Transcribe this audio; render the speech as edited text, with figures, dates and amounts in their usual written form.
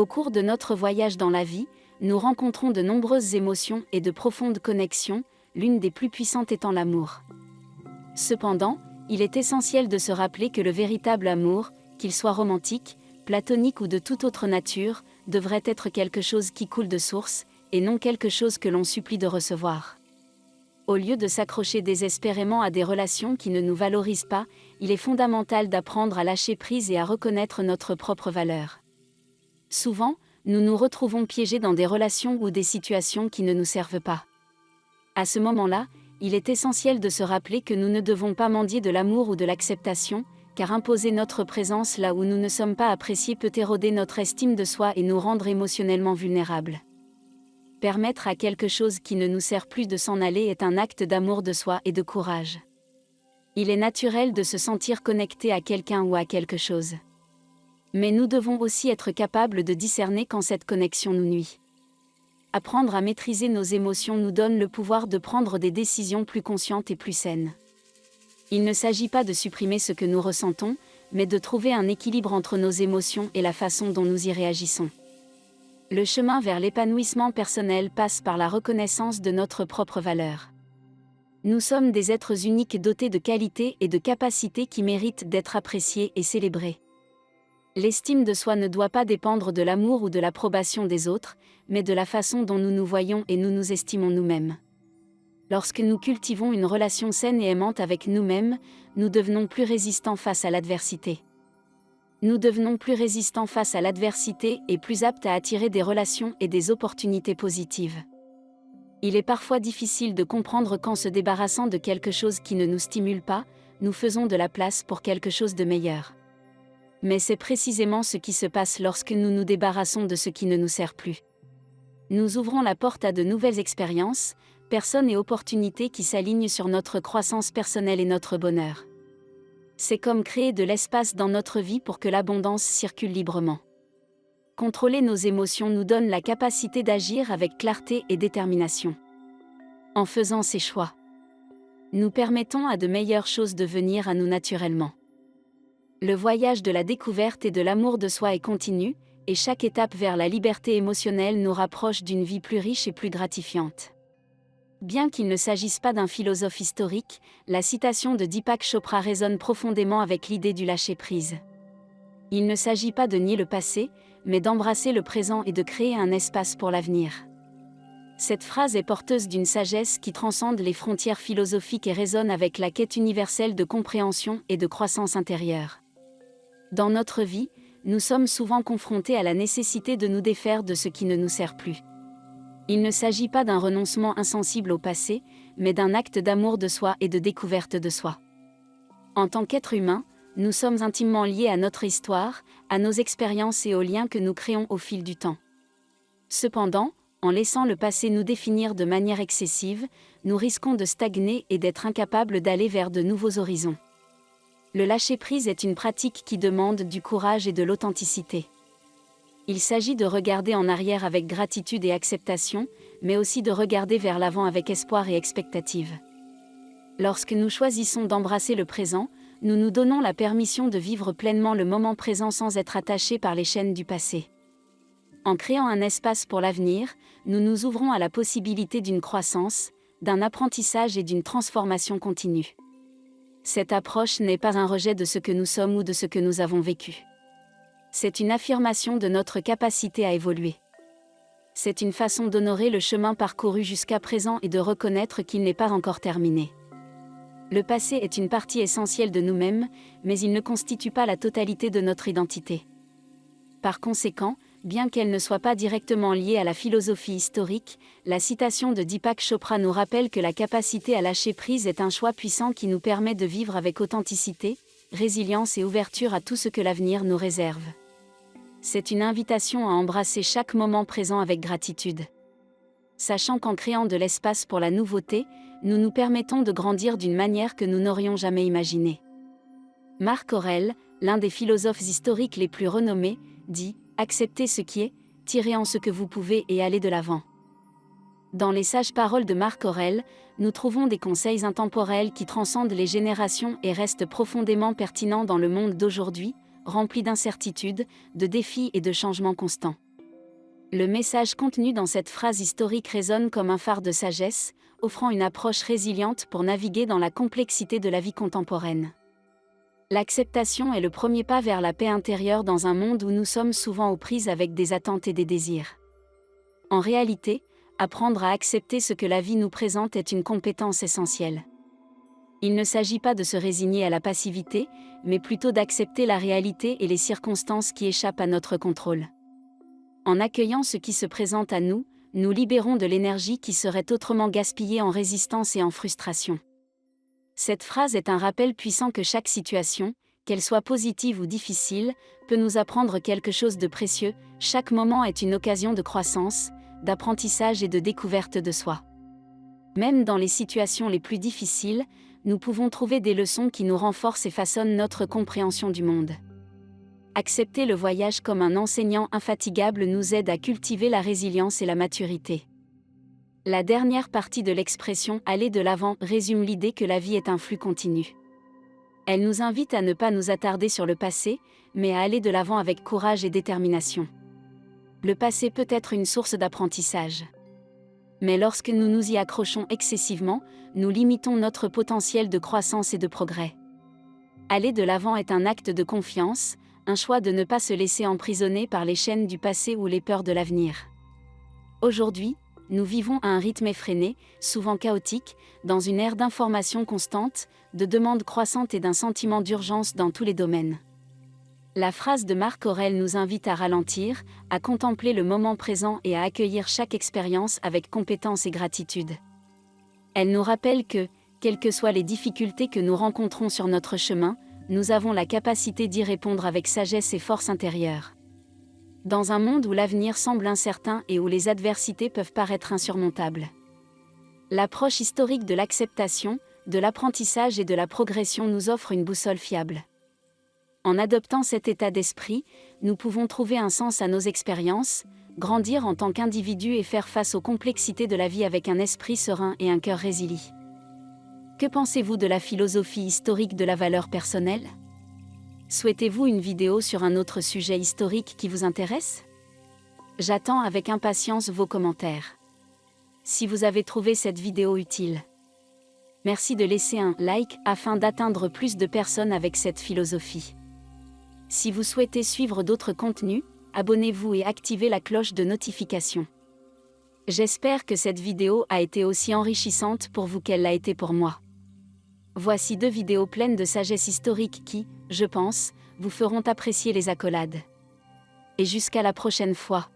Au cours de notre voyage dans la vie, nous rencontrons de nombreuses émotions et de profondes connexions, l'une des plus puissantes étant l'amour. Cependant, il est essentiel de se rappeler que le véritable amour, qu'il soit romantique, platonique ou de toute autre nature, devrait être quelque chose qui coule de source, et non quelque chose que l'on supplie de recevoir. Au lieu de s'accrocher désespérément à des relations qui ne nous valorisent pas, il est fondamental d'apprendre à lâcher prise et à reconnaître notre propre valeur. Souvent, nous nous retrouvons piégés dans des relations ou des situations qui ne nous servent pas. À ce moment-là, il est essentiel de se rappeler que nous ne devons pas mendier de l'amour ou de l'acceptation, car imposer notre présence là où nous ne sommes pas appréciés peut éroder notre estime de soi et nous rendre émotionnellement vulnérables. Permettre à quelque chose qui ne nous sert plus de s'en aller est un acte d'amour de soi et de courage. Il est naturel de se sentir connecté à quelqu'un ou à quelque chose. Mais nous devons aussi être capables de discerner quand cette connexion nous nuit. Apprendre à maîtriser nos émotions nous donne le pouvoir de prendre des décisions plus conscientes et plus saines. Il ne s'agit pas de supprimer ce que nous ressentons, mais de trouver un équilibre entre nos émotions et la façon dont nous y réagissons. Le chemin vers l'épanouissement personnel passe par la reconnaissance de notre propre valeur. Nous sommes des êtres uniques dotés de qualités et de capacités qui méritent d'être appréciés et célébrés. L'estime de soi ne doit pas dépendre de l'amour ou de l'approbation des autres, mais de la façon dont nous nous voyons et nous nous estimons nous-mêmes. Lorsque nous cultivons une relation saine et aimante avec nous-mêmes, nous devenons plus résistants face à l'adversité. Nous devenons plus résistants face à l'adversité et plus aptes à attirer des relations et des opportunités positives. Il est parfois difficile de comprendre qu'en se débarrassant de quelque chose qui ne nous stimule pas, nous faisons de la place pour quelque chose de meilleur. Mais c'est précisément ce qui se passe lorsque nous nous débarrassons de ce qui ne nous sert plus. Nous ouvrons la porte à de nouvelles expériences, personnes et opportunités qui s'alignent sur notre croissance personnelle et notre bonheur. C'est comme créer de l'espace dans notre vie pour que l'abondance circule librement. Contrôler nos émotions nous donne la capacité d'agir avec clarté et détermination. En faisant ces choix, nous permettons à de meilleures choses de venir à nous naturellement. Le voyage de la découverte et de l'amour de soi est continu, et chaque étape vers la liberté émotionnelle nous rapproche d'une vie plus riche et plus gratifiante. Bien qu'il ne s'agisse pas d'un philosophe historique, la citation de Deepak Chopra résonne profondément avec l'idée du lâcher-prise. Il ne s'agit pas de nier le passé, mais d'embrasser le présent et de créer un espace pour l'avenir. Cette phrase est porteuse d'une sagesse qui transcende les frontières philosophiques et résonne avec la quête universelle de compréhension et de croissance intérieure. Dans notre vie, nous sommes souvent confrontés à la nécessité de nous défaire de ce qui ne nous sert plus. Il ne s'agit pas d'un renoncement insensible au passé, mais d'un acte d'amour de soi et de découverte de soi. En tant qu'être humain, nous sommes intimement liés à notre histoire, à nos expériences et aux liens que nous créons au fil du temps. Cependant, en laissant le passé nous définir de manière excessive, nous risquons de stagner et d'être incapables d'aller vers de nouveaux horizons. Le lâcher-prise est une pratique qui demande du courage et de l'authenticité. Il s'agit de regarder en arrière avec gratitude et acceptation, mais aussi de regarder vers l'avant avec espoir et expectative. Lorsque nous choisissons d'embrasser le présent, nous nous donnons la permission de vivre pleinement le moment présent sans être attachés par les chaînes du passé. En créant un espace pour l'avenir, nous nous ouvrons à la possibilité d'une croissance, d'un apprentissage et d'une transformation continue. Cette approche n'est pas un rejet de ce que nous sommes ou de ce que nous avons vécu. C'est une affirmation de notre capacité à évoluer. C'est une façon d'honorer le chemin parcouru jusqu'à présent et de reconnaître qu'il n'est pas encore terminé. Le passé est une partie essentielle de nous-mêmes, mais il ne constitue pas la totalité de notre identité. Par conséquent, bien qu'elle ne soit pas directement liée à la philosophie historique, la citation de Deepak Chopra nous rappelle que la capacité à lâcher prise est un choix puissant qui nous permet de vivre avec authenticité, résilience et ouverture à tout ce que l'avenir nous réserve. C'est une invitation à embrasser chaque moment présent avec gratitude. Sachant qu'en créant de l'espace pour la nouveauté, nous nous permettons de grandir d'une manière que nous n'aurions jamais imaginée. Marc Aurèle, l'un des philosophes historiques les plus renommés, dit « Acceptez ce qui est, tirez en ce que vous pouvez et allez de l'avant ». Dans les sages paroles de Marc Aurèle, nous trouvons des conseils intemporels qui transcendent les générations et restent profondément pertinents dans le monde d'aujourd'hui, rempli d'incertitudes, de défis et de changements constants. Le message contenu dans cette phrase historique résonne comme un phare de sagesse, offrant une approche résiliente pour naviguer dans la complexité de la vie contemporaine. L'acceptation est le premier pas vers la paix intérieure dans un monde où nous sommes souvent aux prises avec des attentes et des désirs. En réalité, apprendre à accepter ce que la vie nous présente est une compétence essentielle. Il ne s'agit pas de se résigner à la passivité, mais plutôt d'accepter la réalité et les circonstances qui échappent à notre contrôle. En accueillant ce qui se présente à nous, nous libérons de l'énergie qui serait autrement gaspillée en résistance et en frustration. Cette phrase est un rappel puissant que chaque situation, qu'elle soit positive ou difficile, peut nous apprendre quelque chose de précieux. Chaque moment est une occasion de croissance, d'apprentissage et de découverte de soi. Même dans les situations les plus difficiles, nous pouvons trouver des leçons qui nous renforcent et façonnent notre compréhension du monde. Accepter le voyage comme un enseignant infatigable nous aide à cultiver la résilience et la maturité. La dernière partie de l'expression « aller de l'avant » résume l'idée que la vie est un flux continu. Elle nous invite à ne pas nous attarder sur le passé, mais à aller de l'avant avec courage et détermination. Le passé peut être une source d'apprentissage. Mais lorsque nous nous y accrochons excessivement, nous limitons notre potentiel de croissance et de progrès. Aller de l'avant est un acte de confiance, un choix de ne pas se laisser emprisonner par les chaînes du passé ou les peurs de l'avenir. Aujourd'hui, nous vivons à un rythme effréné, souvent chaotique, dans une ère d'information constante, de demandes croissantes et d'un sentiment d'urgence dans tous les domaines. La phrase de Marc Aurèle nous invite à ralentir, à contempler le moment présent et à accueillir chaque expérience avec compétence et gratitude. Elle nous rappelle que, quelles que soient les difficultés que nous rencontrons sur notre chemin, nous avons la capacité d'y répondre avec sagesse et force intérieure. Dans un monde où l'avenir semble incertain et où les adversités peuvent paraître insurmontables, l'approche historique de l'acceptation, de l'apprentissage et de la progression nous offre une boussole fiable. En adoptant cet état d'esprit, nous pouvons trouver un sens à nos expériences, grandir en tant qu'individus et faire face aux complexités de la vie avec un esprit serein et un cœur résili. Que pensez-vous de la philosophie historique de la valeur personnelle ? Souhaitez-vous une vidéo sur un autre sujet historique qui vous intéresse ? J'attends avec impatience vos commentaires. Si vous avez trouvé cette vidéo utile, merci de laisser un like afin d'atteindre plus de personnes avec cette philosophie. Si vous souhaitez suivre d'autres contenus, abonnez-vous et activez la cloche de notification. J'espère que cette vidéo a été aussi enrichissante pour vous qu'elle l'a été pour moi. Voici 2 vidéos pleines de sagesse historique qui, je pense, vous feront apprécier les accolades. Et jusqu'à la prochaine fois.